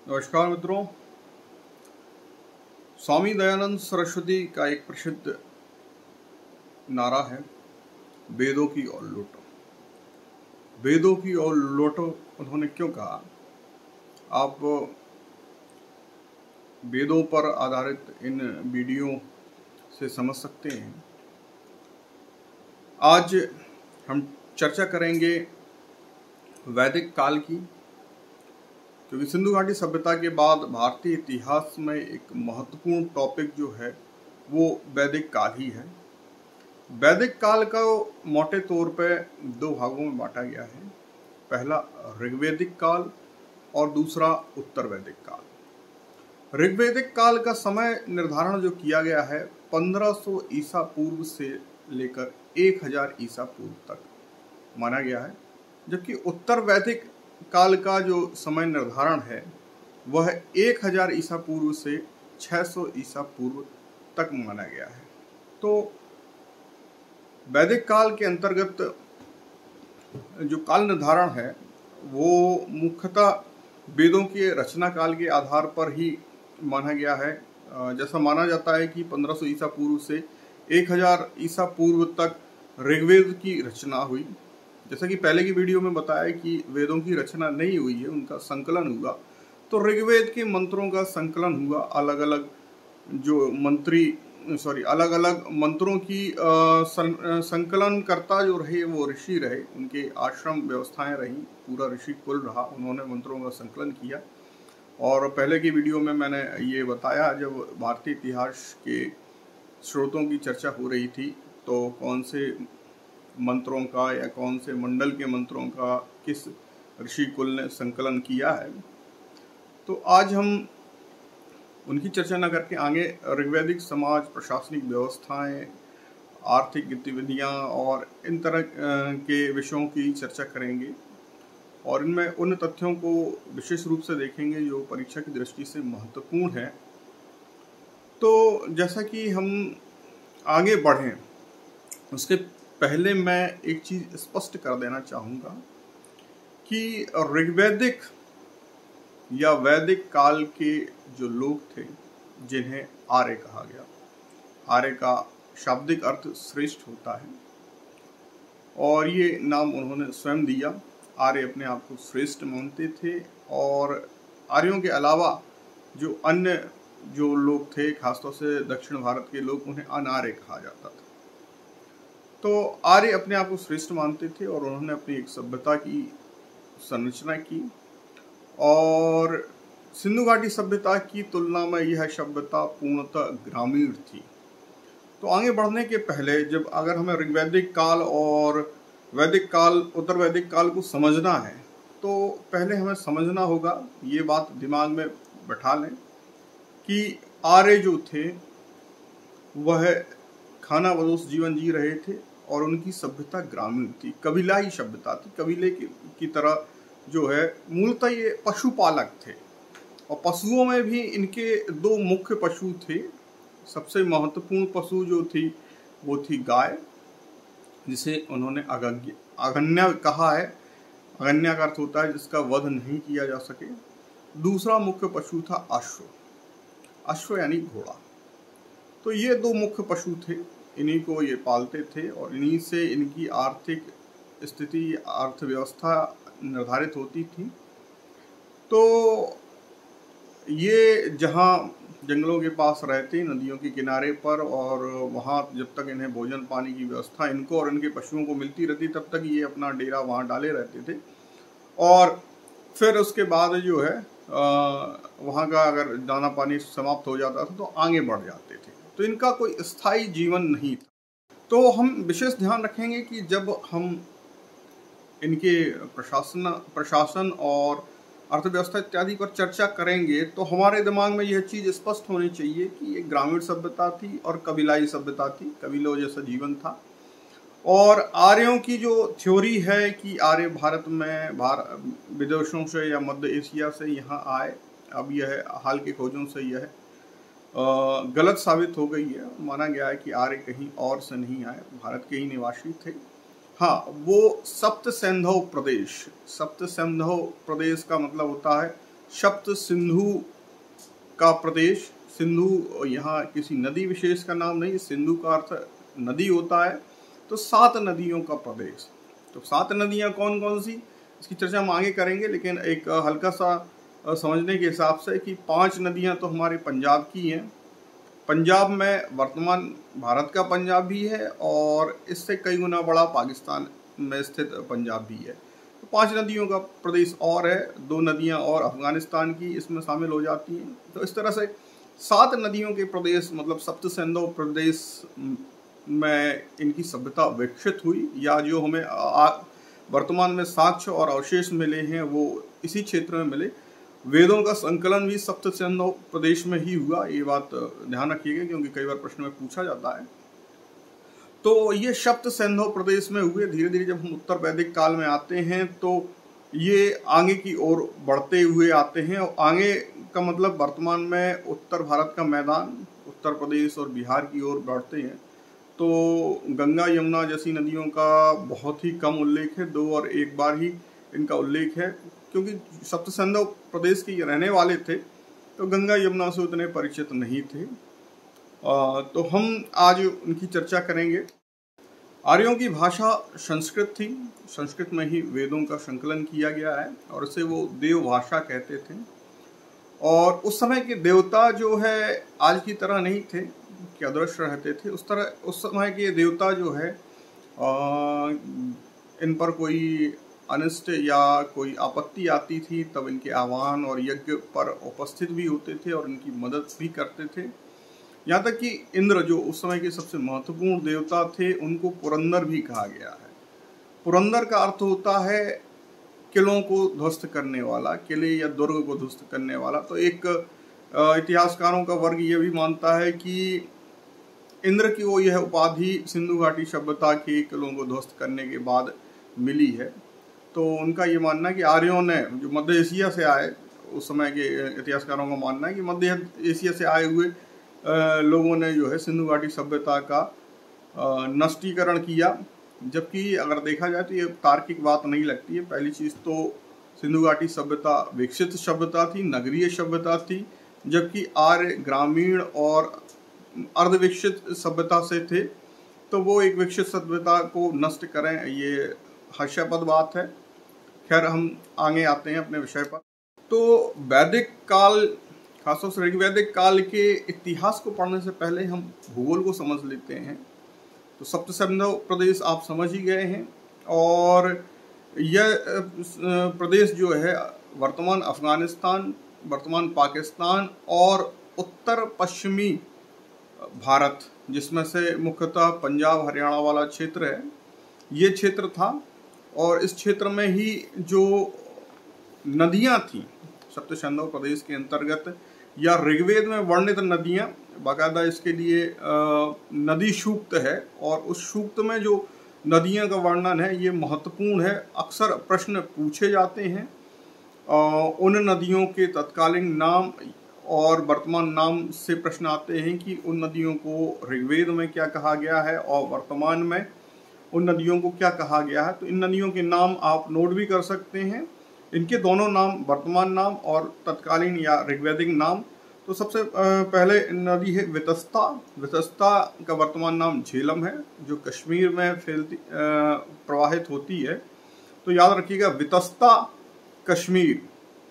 नमस्कार मित्रों। स्वामी दयानंद सरस्वती का एक प्रसिद्ध नारा है, वेदों की ओर लौटो। वेदों की ओर लौटो उन्होंने क्यों कहा, आप वेदों पर आधारित इन वीडियो से समझ सकते हैं। आज हम चर्चा करेंगे वैदिक काल की, क्योंकि सिंधु घाटी सभ्यता के बाद भारतीय इतिहास में एक महत्वपूर्ण टॉपिक जो है वो वैदिक काल ही है। वैदिक काल का मोटे तौर पे दो भागों में बांटा गया है, पहला ऋग्वैदिक काल और दूसरा उत्तर वैदिक काल। ऋग्वैदिक काल का समय निर्धारण जो किया गया है 1500 ईसा पूर्व से लेकर 1000 ईसा पूर्व तक माना गया है, जबकि उत्तर वैदिक काल का जो समय निर्धारण है वह 1000 ईसा पूर्व से 600 ईसा पूर्व तक माना गया है। तो वैदिक काल के अंतर्गत जो काल निर्धारण है वो मुख्यतः वेदों के रचना काल के आधार पर ही माना गया है। जैसा माना जाता है कि 1500 ईसा पूर्व से 1000 ईसा पूर्व तक ऋग्वेद की रचना हुई। जैसा कि पहले की वीडियो में बताया कि वेदों की रचना नहीं हुई है, उनका संकलन हुआ। तो ऋग्वेद के मंत्रों का संकलन हुआ, अलग अलग मंत्रों की संकलन करता जो रहे वो ऋषि रहे, उनके आश्रम व्यवस्थाएं रही, पूरा ऋषि कुल रहा, उन्होंने मंत्रों का संकलन किया। और पहले की वीडियो में मैंने ये बताया, जब भारतीय इतिहास के स्रोतों की चर्चा हो रही थी तो कौन से मंत्रों का या कौन से मंडल के मंत्रों का किस ऋषि कुल ने संकलन किया है। तो आज हम उनकी चर्चा न करके आगे ऋग्वैदिक समाज, प्रशासनिक व्यवस्थाएं, आर्थिक गतिविधियां और इन तरह के विषयों की चर्चा करेंगे और इनमें उन तथ्यों को विशेष रूप से देखेंगे जो परीक्षा की दृष्टि से महत्वपूर्ण है। तो जैसा कि हम आगे बढ़ें उसके पहले मैं एक चीज स्पष्ट कर देना चाहूँगा कि ऋग्वैदिक या वैदिक काल के जो लोग थे जिन्हें आर्य कहा गया, आर्य का शाब्दिक अर्थ श्रेष्ठ होता है और ये नाम उन्होंने स्वयं दिया। आर्य अपने आप को श्रेष्ठ मानते थे और आर्यों के अलावा जो अन्य जो लोग थे, खासतौर से दक्षिण भारत के लोग, उन्हें अनार्य कहा जाता था। तो आर्य अपने आप को श्रेष्ठ मानते थे और उन्होंने अपनी एक सभ्यता की संरचना की और सिंधु घाटी सभ्यता की तुलना में यह सभ्यता पूर्णतः ग्रामीण थी। तो आगे बढ़ने के पहले जब अगर हमें ऋग्वैदिक काल और वैदिक काल, उत्तर वैदिक काल को समझना है तो पहले हमें समझना होगा, ये बात दिमाग में बैठा लें कि आर्य जो थे वह खाना बदोश जीवन जी रहे थे और उनकी सभ्यता ग्रामीण थी, कबीलाई सभ्यता थी। कबीले की तरह जो है, मूलतः ये पशुपालक थे और पशुओं में भी इनके दो मुख्य पशु थे। सबसे महत्वपूर्ण पशु जो थी वो थी गाय, जिसे उन्होंने अगन्या कहा है। अगन्या का अर्थ होता है जिसका वध नहीं किया जा सके। दूसरा मुख्य पशु था अश्व, अश्व यानी घोड़ा। तो ये दो मुख्य पशु थे, इन्हीं को ये पालते थे और इन्हीं से इनकी आर्थिक स्थिति, अर्थव्यवस्था निर्धारित होती थी। तो ये जहाँ जंगलों के पास रहते, नदियों के किनारे पर, और वहाँ जब तक इन्हें भोजन पानी की व्यवस्था इनको और इनके पशुओं को मिलती रहती तब तक ये अपना डेरा वहाँ डाले रहते थे। और फिर उसके बाद जो है वहाँ का अगर दाना पानी समाप्त हो जाता था तो आगे बढ़ जाते थे। तो इनका कोई स्थायी जीवन नहीं था। तो हम विशेष ध्यान रखेंगे कि जब हम इनके प्रशासन और अर्थव्यवस्था इत्यादि पर चर्चा करेंगे तो हमारे दिमाग में यह चीज़ स्पष्ट होनी चाहिए कि ये ग्रामीण सभ्यता थी और कबीलाई सभ्यता थी, कबीलों जैसा जीवन था। और आर्यों की जो थ्योरी है कि आर्य भारत में विदेशों से या मध्य एशिया से यहाँ आए, अब यह हाल की खोजों से यह गलत साबित हो गई है। माना गया है कि आर्य कहीं और से नहीं आए, भारत के ही निवासी थे। हाँ, वो सप्त सिंधु प्रदेश का मतलब होता है सप्त सिंधु का प्रदेश। सिंधु यहाँ किसी नदी विशेष का नाम नहीं, सिंधु का अर्थ नदी होता है। तो 7 नदियों का प्रदेश। तो 7 नदियाँ कौन कौन सी, इसकी चर्चा हम आगे करेंगे, लेकिन एक हल्का सा समझने के हिसाब से कि 5 नदियाँ तो हमारे पंजाब की हैं। पंजाब में वर्तमान भारत का पंजाब भी है और इससे कई गुना बड़ा पाकिस्तान में स्थित पंजाब भी है। तो 5 नदियों का प्रदेश और है, 2 नदियाँ और अफगानिस्तान की इसमें शामिल हो जाती हैं। तो इस तरह से 7 नदियों के प्रदेश मतलब सप्त सिंधु प्रदेश में इनकी सभ्यता विकसित हुई, या जो हमें वर्तमान में साक्ष्य और अवशेष मिले हैं वो इसी क्षेत्र में मिले। वेदों का संकलन भी सप्त सिंधु प्रदेश में ही हुआ, ये बात ध्यान रखिएगा क्योंकि कई बार प्रश्न में पूछा जाता है। तो ये सप्त सिंधु प्रदेश में हुए। धीरे धीरे जब हम उत्तर वैदिक काल में आते हैं तो ये आगे की ओर बढ़ते हुए आते हैं, और आगे का मतलब वर्तमान में उत्तर भारत का मैदान उत्तर प्रदेश और बिहार की ओर बढ़ते हैं। तो गंगा यमुना जैसी नदियों का बहुत ही कम उल्लेख है, 2 और 1 बार ही इनका उल्लेख है, क्योंकि सप्त सिंधु प्रदेश के रहने वाले थे तो गंगा यमुना से उतने परिचित नहीं थे। तो हम आज उनकी चर्चा करेंगे। आर्यों की भाषा संस्कृत थी, संस्कृत में ही वेदों का संकलन किया गया है और इसे वो देव भाषा कहते थे। और उस समय के देवता जो है आज की तरह नहीं थे कि अदृश्य रहते थे, उस समय के देवता जो है इन पर कोई अनिष्ट या कोई आपत्ति आती थी तब इनके आह्वान और यज्ञ पर उपस्थित भी होते थे और इनकी मदद भी करते थे। यहाँ तक कि इंद्र जो उस समय के सबसे महत्वपूर्ण देवता थे उनको पुरंदर भी कहा गया है। पुरंदर का अर्थ होता है किलों को ध्वस्त करने वाला, किले या दुर्ग को ध्वस्त करने वाला। तो एक इतिहासकारों का वर्ग ये भी मानता है कि इंद्र की वो यह उपाधि सिंधु घाटी सभ्यता के किलों को ध्वस्त करने के बाद मिली है। तो उनका ये मानना है कि आर्यों ने जो मध्य एशिया से आए, उस समय के इतिहासकारों का मानना है कि मध्य एशिया से आए हुए लोगों ने जो है सिंधु घाटी सभ्यता का नष्टीकरण किया। जबकि अगर देखा जाए तो ये तार्किक बात नहीं लगती है। पहली चीज़ तो सिंधु घाटी सभ्यता विकसित सभ्यता थी, नगरीय सभ्यता थी, जबकि आर्य ग्रामीण और अर्धविकसित सभ्यता से थे। तो वो एक विकसित सभ्यता को नष्ट करें, ये हास्यास्पद बात है। खैर हम आगे आते हैं अपने विषय पर। तो वैदिक काल, खासतौर से ऋग्वैदिक काल के इतिहास को पढ़ने से पहले हम भूगोल को समझ लेते हैं। तो सप्त सिंधु प्रदेश आप समझ ही गए हैं, और यह प्रदेश जो है वर्तमान अफगानिस्तान, वर्तमान पाकिस्तान और उत्तर पश्चिमी भारत, जिसमें से मुख्यतः पंजाब हरियाणा वाला क्षेत्र है, ये क्षेत्र था। और इस क्षेत्र में ही जो नदियां थीं सप्त सिंधु प्रदेश के अंतर्गत, या ऋग्वेद में वर्णित नदियां, बाकायदा इसके लिए नदी सूक्त है, और उस सूक्त में जो नदियां का वर्णन है ये महत्वपूर्ण है। अक्सर प्रश्न पूछे जाते हैं उन नदियों के तत्कालीन नाम और वर्तमान नाम से प्रश्न आते हैं कि उन नदियों को ऋग्वेद में क्या कहा गया है और वर्तमान में उन नदियों को क्या कहा गया है। तो इन नदियों के नाम आप नोट भी कर सकते हैं, इनके दोनों नाम, वर्तमान नाम और तत्कालीन या ऋग्वैदिक नाम। तो सबसे पहले नदी है वितस्ता। वितस्ता का वर्तमान नाम झेलम है, जो कश्मीर में प्रवाहित होती है। तो याद रखिएगा वितस्ता कश्मीर,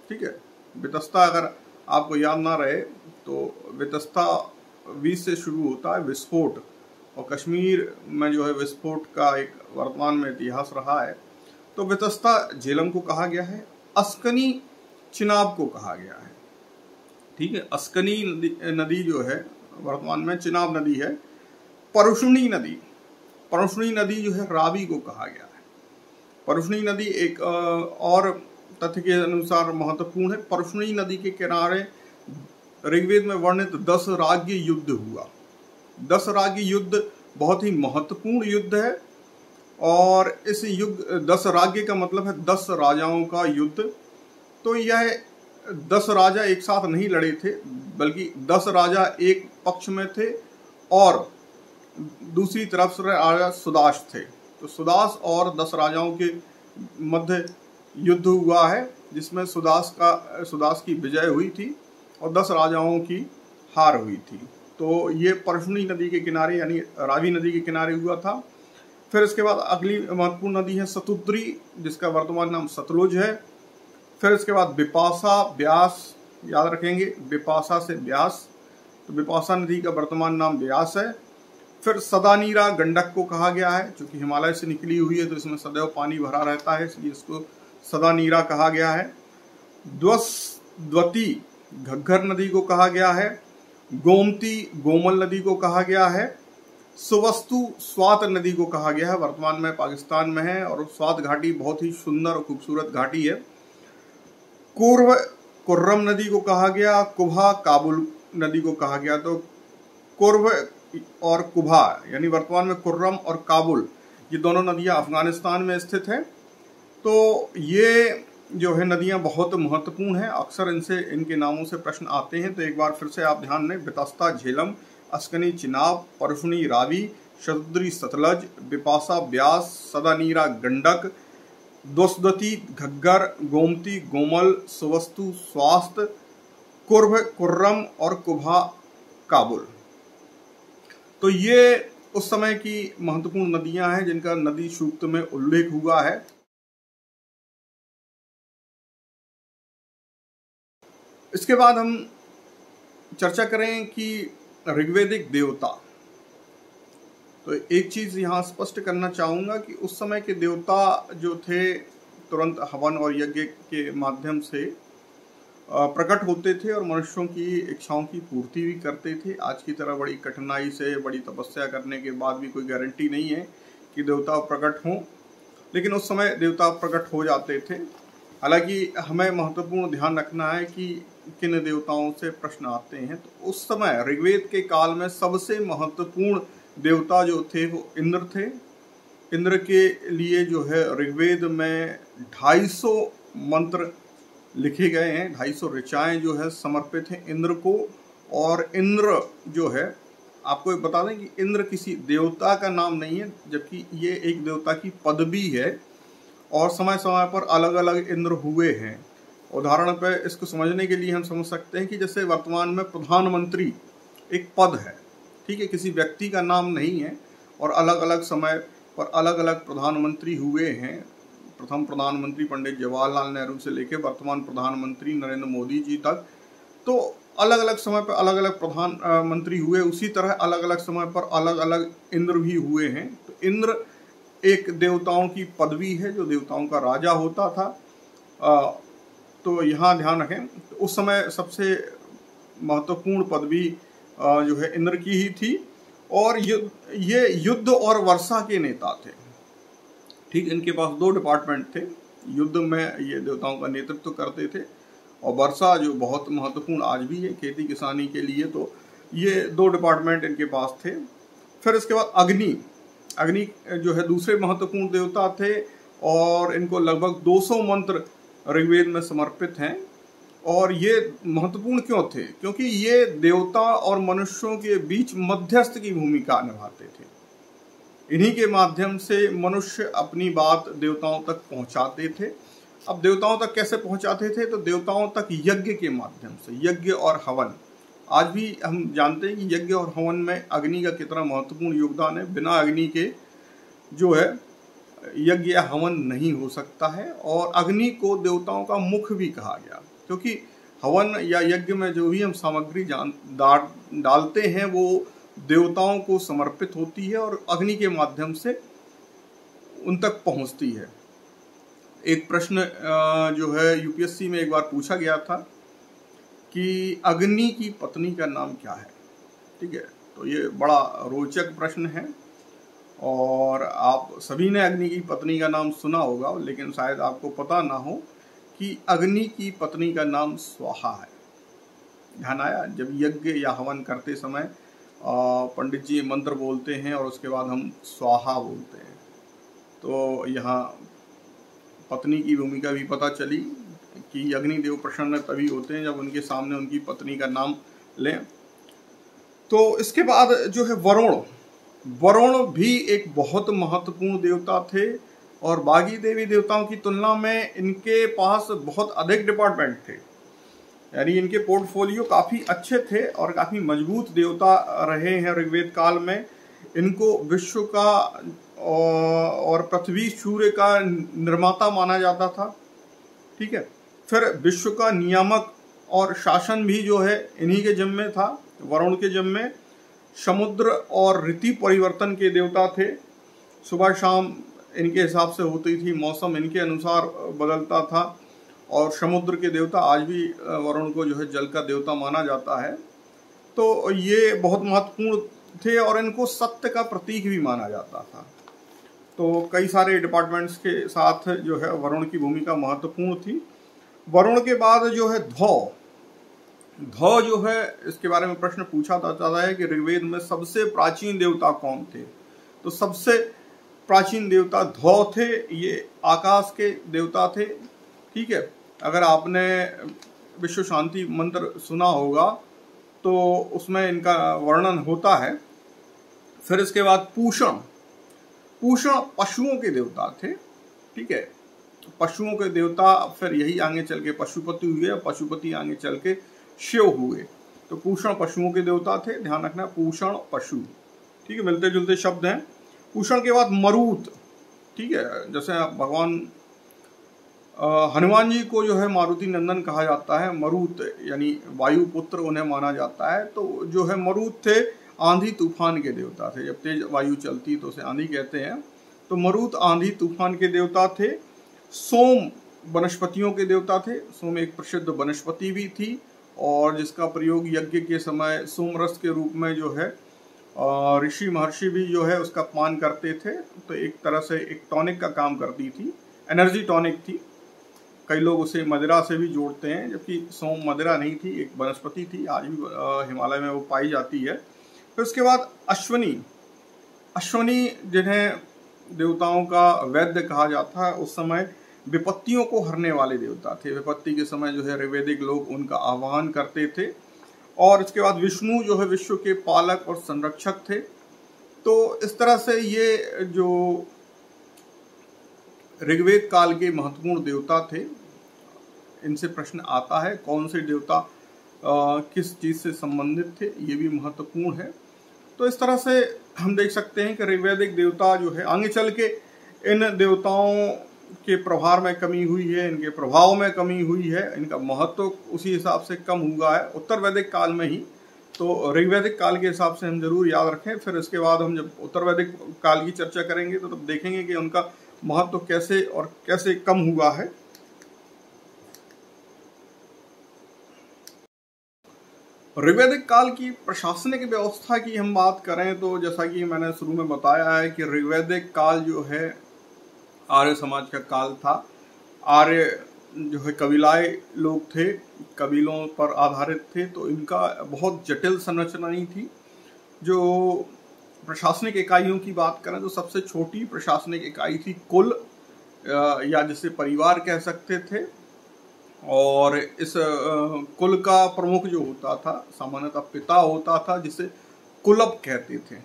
ठीक है। वितस्ता अगर आपको याद ना रहे तो वितस्ता वी से शुरू होता है, विस्फोट, और कश्मीर में जो है विस्फोट का एक वर्तमान में इतिहास रहा है। तो वितस्ता झेलम को कहा गया है। अस्कनी चिनाब को कहा गया है, ठीक है। अस्कनी नदी जो है वर्तमान में चिनाब नदी है। परुष्णी नदी जो है रावी को कहा गया है। परुष्णी नदी एक और तथ्य के अनुसार महत्वपूर्ण है। परुष्णी नदी के किनारे ऋग्वेद में वर्णित 10 राज्य युद्ध हुआ। 10 राज्य युद्ध बहुत ही महत्वपूर्ण युद्ध है, और इस युद्ध 10 राज्य का मतलब है 10 राजाओं का युद्ध। तो यह 10 राजा एक साथ नहीं लड़े थे, बल्कि 10 राजा एक पक्ष में थे और दूसरी तरफ से राजा सुदास थे। तो सुदास और 10 राजाओं के मध्य युद्ध हुआ है जिसमें सुदास की विजय हुई थी और 10 राजाओं की हार हुई थी। तो ये परशुनी नदी के किनारे यानी रावी नदी के किनारे हुआ था। फिर इसके बाद अगली महत्वपूर्ण नदी है सतुद्री, जिसका वर्तमान नाम सतलुज है। फिर इसके बाद बिपाशा, ब्यास, याद रखेंगे बिपाशा से ब्यास, तो बिपाशा नदी का वर्तमान नाम ब्यास है। फिर सदानीरा गंडक को कहा गया है, क्योंकि हिमालय से निकली हुई है तो इसमें सदैव पानी भरा रहता है, इसलिए इसको सदानीरा कहा गया है। द्वती घग्गर नदी को कहा गया है। गोमती गोमल नदी को कहा गया है। सुवस्तु स्वात नदी को कहा गया है, वर्तमान में पाकिस्तान में है और स्वात घाटी बहुत ही सुंदर और खूबसूरत घाटी है। कुर्व कुर्रम नदी को कहा गया। कुभा काबुल नदी को कहा गया। तो कुर्व और कुभा यानी वर्तमान में कुर्रम और काबुल, ये दोनों नदियां अफगानिस्तान में स्थित है। तो ये जो है नदियां बहुत महत्वपूर्ण हैं, अक्सर इनके नामों से प्रश्न आते हैं। तो एक बार फिर से आप ध्यान दें, बितस्ता झेलम, अस्कनी चिनाब, परशुनी रावी, शतुद्री सतलज, बिपाशा ब्यास, सदानीरा गंडक, द्वती घग्गर, गोमती गोमल, सुवस्तु स्वास्त, कुर्भ कुर्रम और कुभा काबुल। तो ये उस समय की महत्वपूर्ण नदियां हैं जिनका नदी सूक्त में उल्लेख हुआ है। इसके बाद हम चर्चा करें कि ऋग्वेदिक देवता। तो एक चीज यहाँ स्पष्ट करना चाहूंगा कि उस समय के देवता जो थे तुरंत हवन और यज्ञ के माध्यम से प्रकट होते थे और मनुष्यों की इच्छाओं की पूर्ति भी करते थे। आज की तरह बड़ी कठिनाई से, बड़ी तपस्या करने के बाद भी कोई गारंटी नहीं है कि देवता प्रकट हों, लेकिन उस समय देवता प्रकट हो जाते थे। हालांकि हमें महत्वपूर्ण ध्यान रखना है कि किन देवताओं से प्रश्न आते हैं। तो उस समय ऋग्वेद के काल में सबसे महत्वपूर्ण देवता जो थे वो इंद्र थे। इंद्र के लिए जो है ऋग्वेद में 250 मंत्र लिखे गए हैं, 250 ऋचाएं जो है समर्पित हैं इंद्र को। और इंद्र जो है, आपको बता दें कि इंद्र किसी देवता का नाम नहीं है, जबकि ये एक देवता की पदवी है और समय समय पर अलग अलग इंद्र हुए हैं। उदाहरण पर इसको समझने के लिए हम समझ सकते हैं कि जैसे वर्तमान में प्रधानमंत्री एक पद है, ठीक है, किसी व्यक्ति का नाम नहीं है, और अलग अलग समय पर अलग अलग प्रधानमंत्री हुए हैं। प्रथम प्रधानमंत्री पंडित जवाहरलाल नेहरू से लेकर वर्तमान प्रधानमंत्री नरेंद्र मोदी जी तक, तो अलग अलग समय पर अलग अलग प्रधानमंत्री हुए। उसी तरह अलग अलग समय पर अलग अलग इंद्र भी हुए हैं। तो इंद्र एक देवताओं की पदवी है, जो देवताओं का राजा होता था। तो यहाँ ध्यान रखें, तो उस समय सबसे महत्वपूर्ण पदवी जो है इंद्र की ही थी। और ये युद्ध और वर्षा के नेता थे, ठीक। इनके पास 2 डिपार्टमेंट थे। युद्ध में ये देवताओं का नेतृत्व करते थे, और वर्षा जो बहुत महत्वपूर्ण आज भी है खेती किसानी के लिए, तो ये 2 डिपार्टमेंट इनके पास थे। फिर इसके बाद अग्नि जो है दूसरे महत्वपूर्ण देवता थे, और इनको लगभग 200 मंत्र ऋग्वेद में समर्पित हैं। और ये महत्वपूर्ण क्यों थे? क्योंकि ये देवता और मनुष्यों के बीच मध्यस्थ की भूमिका निभाते थे। इन्हीं के माध्यम से मनुष्य अपनी बात देवताओं तक पहुंचाते थे। अब देवताओं तक कैसे पहुंचाते थे? तो देवताओं तक यज्ञ के माध्यम से, यज्ञ और हवन। आज भी हम जानते हैं कि यज्ञ और हवन में अग्नि का कितना महत्वपूर्ण योगदान है। बिना अग्नि के जो है यज्ञ या हवन नहीं हो सकता है। और अग्नि को देवताओं का मुख भी कहा गया, क्योंकि हवन या यज्ञ में जो भी हम सामग्री डालते हैं वो देवताओं को समर्पित होती है और अग्नि के माध्यम से उन तक पहुंचती है। एक प्रश्न जो है यूपीएससी में एक बार पूछा गया था कि अग्नि की पत्नी का नाम क्या है, ठीक है। तो ये बड़ा रोचक प्रश्न है, और आप सभी ने अग्नि की पत्नी का नाम सुना होगा, लेकिन शायद आपको पता ना हो कि अग्नि की पत्नी का नाम स्वाहा है। ध्यान आया? जब यज्ञ या हवन करते समय पंडित जी मंत्र बोलते हैं और उसके बाद हम स्वाहा बोलते हैं, तो यहाँ पत्नी की भूमिका भी पता चली कि अग्निदेव प्रसन्न तभी होते हैं जब उनके सामने उनकी पत्नी का नाम लें। तो इसके बाद जो है वरुण भी एक बहुत महत्वपूर्ण देवता थे। और बाकी देवी देवताओं की तुलना में इनके पास बहुत अधिक डिपार्टमेंट थे, यानी इनके पोर्टफोलियो काफ़ी अच्छे थे और काफ़ी मजबूत देवता रहे हैं ऋग्वेद काल में। इनको विश्व का और पृथ्वी सूर्य का निर्माता माना जाता था, ठीक है। फिर विश्व का नियामक और शासन भी जो है इन्हीं के जिम्मे था, वरुण के जिम्मे। समुद्र और ऋतु परिवर्तन के देवता थे, सुबह शाम इनके हिसाब से होती थी, मौसम इनके अनुसार बदलता था। और समुद्र के देवता आज भी वरुण को जो है जल का देवता माना जाता है। तो ये बहुत महत्वपूर्ण थे और इनको सत्य का प्रतीक भी माना जाता था। तो कई सारे डिपार्टमेंट्स के साथ जो है वरुण की भूमिका महत्वपूर्ण थी। वरुण के बाद जो है धौ जो है, इसके बारे में प्रश्न पूछा जाता है कि ऋग्वेद में सबसे प्राचीन देवता कौन थे। तो सबसे प्राचीन देवता धौ थे, ये आकाश के देवता थे, ठीक है। अगर आपने विश्व शांति मंत्र सुना होगा तो उसमें इनका वर्णन होता है। फिर इसके बाद पूषण पशुओं के देवता थे, ठीक है, पशुओं के देवता। फिर यही आगे चल के पशुपति हुए, पशुपति आगे चल के शिव हुए। तो पूषण पशुओं के देवता थे, ध्यान रखना, पूषण पशु, ठीक है, मिलते जुलते शब्द हैं। पूषण के बाद मरुत, ठीक है, जैसे भगवान हनुमान जी को जो है मारुति नंदन कहा जाता है, मरुत यानी वायुपुत्र उन्हें माना जाता है। तो जो है मरुत थे आंधी तूफान के देवता थे, जब तेज वायु चलती तो उसे आंधी कहते हैं। तो मरुत आंधी तूफान के देवता थे। सोम वनस्पतियों के देवता थे, सोम एक प्रसिद्ध वनस्पति भी थी और जिसका प्रयोग यज्ञ के समय सोमरस के रूप में जो है ऋषि महर्षि भी जो है उसका पान करते थे। तो एक तरह से एक टॉनिक का काम करती थी, एनर्जी टॉनिक थी। कई लोग उसे मदिरा से भी जोड़ते हैं, जबकि सोम मदिरा नहीं थी, एक वनस्पति थी, आज भी हिमालय में वो पाई जाती है। फिर उसके बाद अश्वनी जिन्हें देवताओं का वैद्य कहा जाता है, उस समय विपत्तियों को हरने वाले देवता थे। विपत्ति के समय जो है ऋग्वेदिक लोग उनका आह्वान करते थे। और इसके बाद विष्णु जो है विश्व के पालक और संरक्षक थे। तो इस तरह से ये जो ऋग्वेद काल के महत्वपूर्ण देवता थे, इनसे प्रश्न आता है कौन से देवता किस चीज से संबंधित थे, ये भी महत्वपूर्ण है। तो इस तरह से हम देख सकते हैं कि ऋग्वेदिक देवता जो है आगे चल के इन देवताओं के प्रभाव में कमी हुई है, इनके प्रभाव में कमी हुई है, इनका महत्व उसी हिसाब से कम हुआ है उत्तर वैदिक काल में ही। तो ऋग्वेदिक काल के हिसाब से हम जरूर याद रखें। फिर इसके बाद हम जब उत्तर वैदिक काल की चर्चा करेंगे तो तब देखेंगे कि उनका महत्व कैसे और कैसे कम हुआ है। ऋग्वेदिक काल की प्रशासनिक व्यवस्था की हम बात करें तो जैसा कि मैंने शुरू में बताया है कि ऋग्वेदिक काल जो है आर्य समाज का काल था। आर्य जो है कबीलाए लोग थे, कबीलों पर आधारित थे, तो इनका बहुत जटिल संरचना नहीं थी। जो प्रशासनिक इकाइयों की बात करें तो सबसे छोटी प्रशासनिक इकाई थी कुल, या जिसे परिवार कह सकते थे। और इस कुल का प्रमुख जो होता था सामान्यतः पिता होता था, जिसे कुलप कहते थे,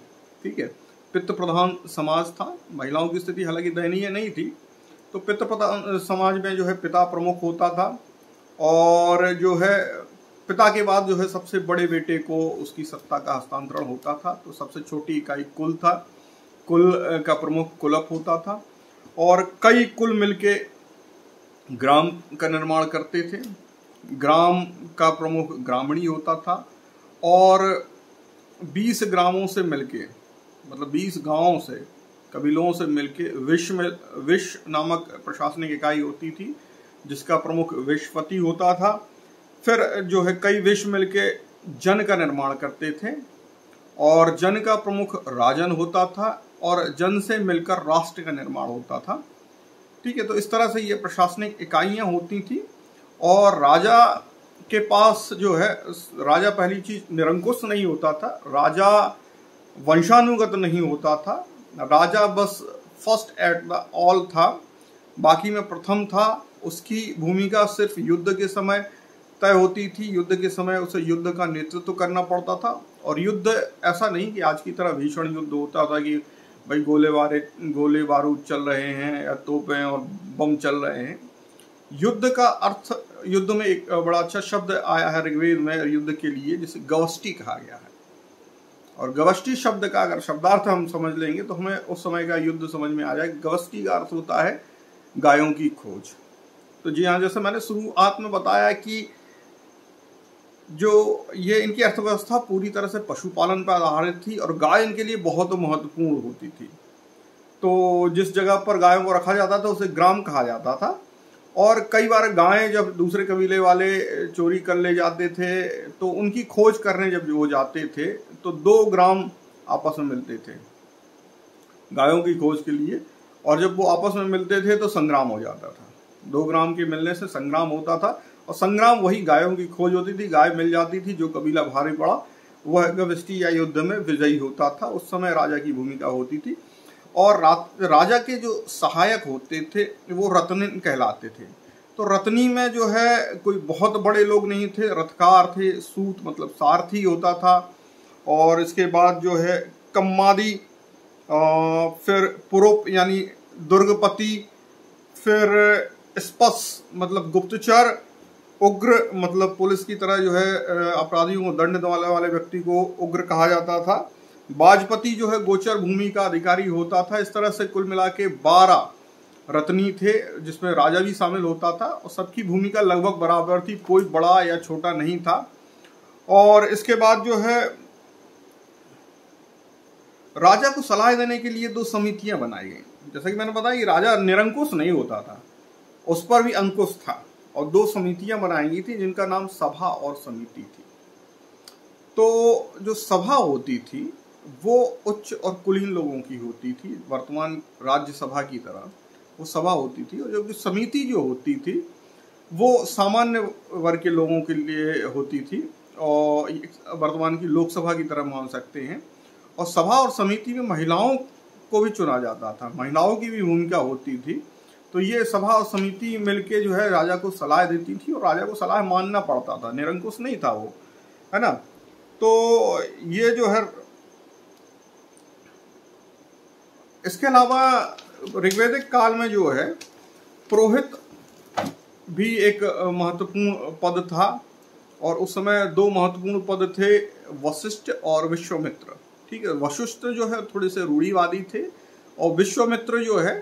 ठीक है। पितृ प्रधान समाज था, महिलाओं की स्थिति हालांकि दयनीय नहीं थी। तो पितृ प्रधान समाज में जो है पिता प्रमुख होता था और जो है पिता के बाद जो है सबसे बड़े बेटे को उसकी सत्ता का हस्तांतरण होता था। तो सबसे छोटी इकाई कुल था, कुल का प्रमुख कुलप होता था और कई कुल मिलके ग्राम का निर्माण करते थे। ग्राम का प्रमुख ग्रामणी होता था और 20 ग्रामों से मिलके, मतलब 20 गांवों से, कबीलों से मिलके विश नामक प्रशासनिक इकाई होती थी जिसका प्रमुख विशपति होता था। फिर जो है कई विश मिलके जन का निर्माण करते थे और जन का प्रमुख राजन होता था और जन से मिलकर राष्ट्र का निर्माण होता था, ठीक है। तो इस तरह से ये प्रशासनिक इकाइयां होती थी। और राजा के पास जो है, राजा पहली चीज निरंकुश नहीं होता था, राजा वंशानुगत नहीं होता था, राजा बस फर्स्ट एट द ऑल था, बाकी में प्रथम था। उसकी भूमिका सिर्फ युद्ध के समय तय होती थी, युद्ध के समय उसे युद्ध का नेतृत्व करना पड़ता था। और युद्ध ऐसा नहीं कि आज की तरह भीषण युद्ध होता था कि भाई गोले बारूद चल रहे हैं या तोपें और बम चल रहे हैं। युद्ध का अर्थ, युद्ध में एक बड़ा अच्छा शब्द आया है ऋग्वेद में युद्ध के लिए, जिसे गवष्टि कहा गया है। और गवष्टि शब्द का अगर शब्दार्थ हम समझ लेंगे तो हमें उस समय का युद्ध समझ में आ जाएगा। गवष्टि का अर्थ होता है गायों की खोज। तो जी हाँ, जैसे मैंने शुरुआत में बताया कि जो ये इनकी अर्थव्यवस्था पूरी तरह से पशुपालन पर आधारित थी और गाय इनके लिए बहुत महत्वपूर्ण होती थी। तो जिस जगह पर गायों को रखा जाता था उसे ग्राम कहा जाता था। और कई बार गायें जब दूसरे कबीले वाले चोरी कर ले जाते थे तो उनकी खोज करने जब वो जाते थे तो 2 ग्राम आपस में मिलते थे गायों की खोज के लिए। और जब वो आपस में मिलते थे तो संग्राम हो जाता था। 2 ग्राम के मिलने से संग्राम होता था और संग्राम वही गायों की खोज होती थी। गाय मिल जाती थी, जो कबीला भारी पड़ा वह गवष्टि या युद्ध में विजयी होता था। उस समय राजा की भूमिका होती थी। और राजा के जो सहायक होते थे वो रत्निन कहलाते थे। तो रत्नी में जो है कोई बहुत बड़े लोग नहीं थे, रथकार थे, सूत मतलब सारथी होता था। और इसके बाद जो है कम्मादी, फिर पुरोप यानी दुर्गपति, फिर स्पस मतलब गुप्तचर, उग्र मतलब पुलिस की तरह जो है अपराधियों को दंड देने वाले व्यक्ति को उग्र कहा जाता था। बाजपति जो है गोचर भूमि का अधिकारी होता था। इस तरह से कुल मिला के 12 रत्नी थे, जिसमें राजा भी शामिल होता था और सबकी भूमिका लगभग बराबर थी, कोई बड़ा या छोटा नहीं था। और इसके बाद जो है राजा को सलाह देने के लिए 2 समितियां बनाई गई। जैसा कि मैंने बताया कि राजा निरंकुश नहीं होता था, उस पर भी अंकुश था। और 2 समितियां बनाई गई थी जिनका नाम सभा और समिति थी। तो जो सभा होती थी वो उच्च और कुलीन लोगों की होती थी, वर्तमान राज्यसभा की तरह वो सभा होती थी। और जबकि समिति जो होती थी वो सामान्य वर्ग के लोगों के लिए होती थी और वर्तमान की लोकसभा की तरह मान सकते हैं। और सभा और समिति में महिलाओं को भी चुना जाता था, महिलाओं की भी भूमिका होती थी। तो ये सभा और समिति मिलके जो है राजा को सलाह देती थी और राजा को सलाह मानना पड़ता था, निरंकुश नहीं था वो, है ना। तो ये जो है, इसके अलावा ऋग्वेदिक काल में जो है पुरोहित भी एक महत्वपूर्ण पद था। और उस समय 2 महत्वपूर्ण पद थे, वशिष्ठ और विश्वामित्र। ठीक है, वशिष्ठ जो है थोड़े से रूढ़िवादी थे और विश्वामित्र जो है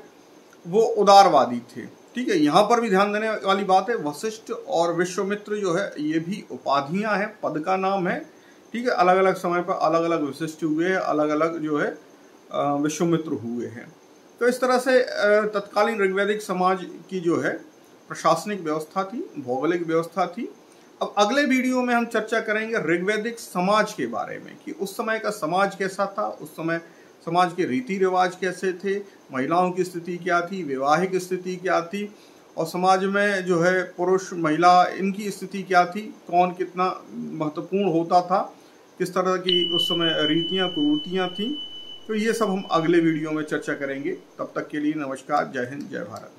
वो उदारवादी थे। ठीक है, यहाँ पर भी ध्यान देने वाली बात है, वशिष्ठ और विश्वामित्र जो है ये भी उपाधियां हैं, पद का नाम है। ठीक है, अलग अलग समय पर अलग अलग वशिष्ठ हुए हैं, अलग अलग जो है विश्वामित्र हुए हैं। तो इस तरह से तत्कालीन ऋग्वैदिक समाज की जो है प्रशासनिक व्यवस्था थी, भौगोलिक व्यवस्था थी। अब अगले वीडियो में हम चर्चा करेंगे ऋग्वैदिक समाज के बारे में कि उस समय का समाज कैसा था, उस समय समाज के रीति रिवाज कैसे थे, महिलाओं की स्थिति क्या थी, वैवाहिक स्थिति क्या थी, और समाज में जो है पुरुष महिला इनकी स्थिति क्या थी, कौन कितना महत्वपूर्ण होता था, किस तरह की उस समय रीतियाँ कुरीतियाँ थी। तो ये सब हम अगले वीडियो में चर्चा करेंगे। तब तक के लिए नमस्कार, जय हिंद, जय भारत।